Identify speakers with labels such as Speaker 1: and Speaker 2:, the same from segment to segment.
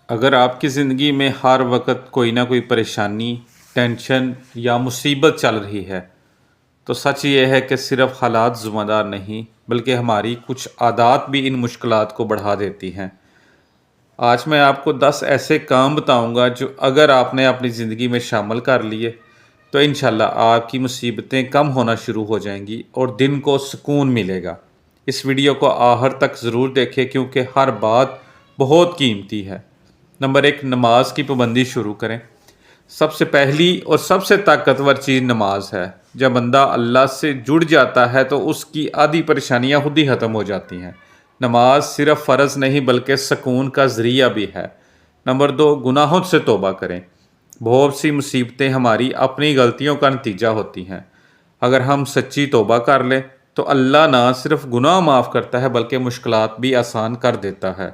Speaker 1: اگر آپ کی زندگی میں ہر وقت کوئی نہ کوئی پریشانی، ٹینشن یا مصیبت چل رہی ہے تو سچ یہ ہے کہ صرف حالات ذمہ دار نہیں بلکہ ہماری کچھ عادات بھی ان مشکلات کو بڑھا دیتی ہیں۔ آج میں آپ کو 10 ایسے کام بتاؤں گا جو اگر آپ نے اپنی زندگی میں شامل کر لیے تو انشاءاللہ آپ کی مصیبتیں کم ہونا شروع ہو جائیں گی اور دن کو سکون ملے گا۔ اس ویڈیو کو آخر تک ضرور دیکھیں کیونکہ ہر بات بہت قیمتی ہے۔ نمبر 1، نماز کی پابندی شروع کریں۔ سب سے پہلی اور سب سے طاقتور چیز نماز ہے۔ جب بندہ اللہ سے جڑ جاتا ہے تو اس کی آدھی پریشانیاں خود ہی ختم ہو جاتی ہیں۔ نماز صرف فرض نہیں بلکہ سکون کا ذریعہ بھی ہے۔ نمبر 2، گناہوں سے توبہ کریں۔ بہت سی مصیبتیں ہماری اپنی غلطیوں کا نتیجہ ہوتی ہیں۔ اگر ہم سچی توبہ کر لیں تو اللہ نہ صرف گناہ معاف کرتا ہے بلکہ مشکلات بھی آسان کر دیتا ہے۔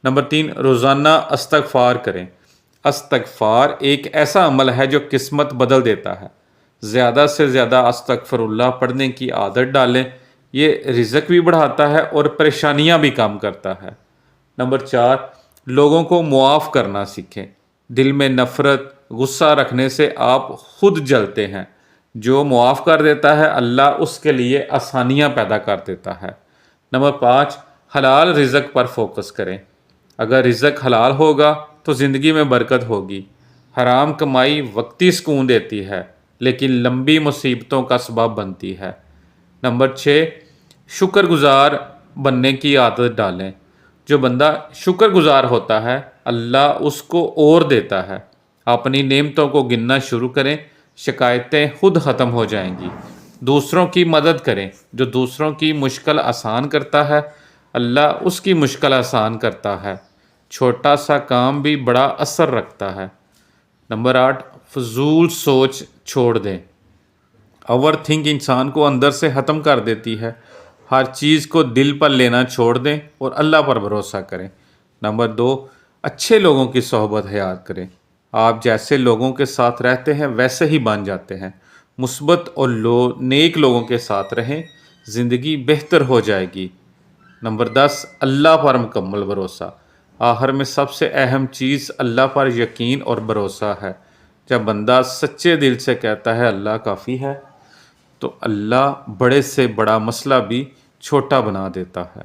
Speaker 1: نمبر 3، روزانہ استغفار کریں۔ استغفار ایک ایسا عمل ہے جو قسمت بدل دیتا ہے۔ زیادہ سے زیادہ استغفر اللہ پڑھنے کی عادت ڈالیں۔ یہ رزق بھی بڑھاتا ہے اور پریشانیاں بھی کم کرتا ہے۔ نمبر 4، لوگوں کو معاف کرنا سیکھیں۔ دل میں نفرت، غصہ رکھنے سے آپ خود جلتے ہیں۔ جو معاف کر دیتا ہے اللہ اس کے لیے آسانیاں پیدا کر دیتا ہے۔ نمبر 5، حلال رزق پر فوکس کریں۔ اگر رزق حلال ہوگا تو زندگی میں برکت ہوگی۔ حرام کمائی وقتی سکون دیتی ہے لیکن لمبی مصیبتوں کا سبب بنتی ہے۔ نمبر 6، شکر گزار بننے کی عادت ڈالیں۔ جو بندہ شکر گزار ہوتا ہے اللہ اس کو اور دیتا ہے۔ اپنی نعمتوں کو گننا شروع کریں، شکایتیں خود ختم ہو جائیں گی۔ دوسروں کی مدد کریں۔ جو دوسروں کی مشکل آسان کرتا ہے اللہ اس کی مشکل آسان کرتا ہے۔ چھوٹا سا کام بھی بڑا اثر رکھتا ہے۔ نمبر 8، فضول سوچ چھوڑ دیں۔ اوور تھنک انسان کو اندر سے ختم کر دیتی ہے۔ ہر چیز کو دل پر لینا چھوڑ دیں اور اللہ پر بھروسہ کریں۔ نمبر 2، اچھے لوگوں کی صحبت اختیار کریں۔ آپ جیسے لوگوں کے ساتھ رہتے ہیں ویسے ہی بن جاتے ہیں۔ مثبت اور نیک لوگوں کے ساتھ رہیں، زندگی بہتر ہو جائے گی۔ نمبر 10، اللہ پر مکمل بھروسہ۔ آخر میں سب سے اہم چیز اللہ پر یقین اور بھروسہ ہے۔ جب بندہ سچے دل سے کہتا ہے اللہ کافی ہے تو اللہ بڑے سے بڑا مسئلہ بھی چھوٹا بنا دیتا ہے۔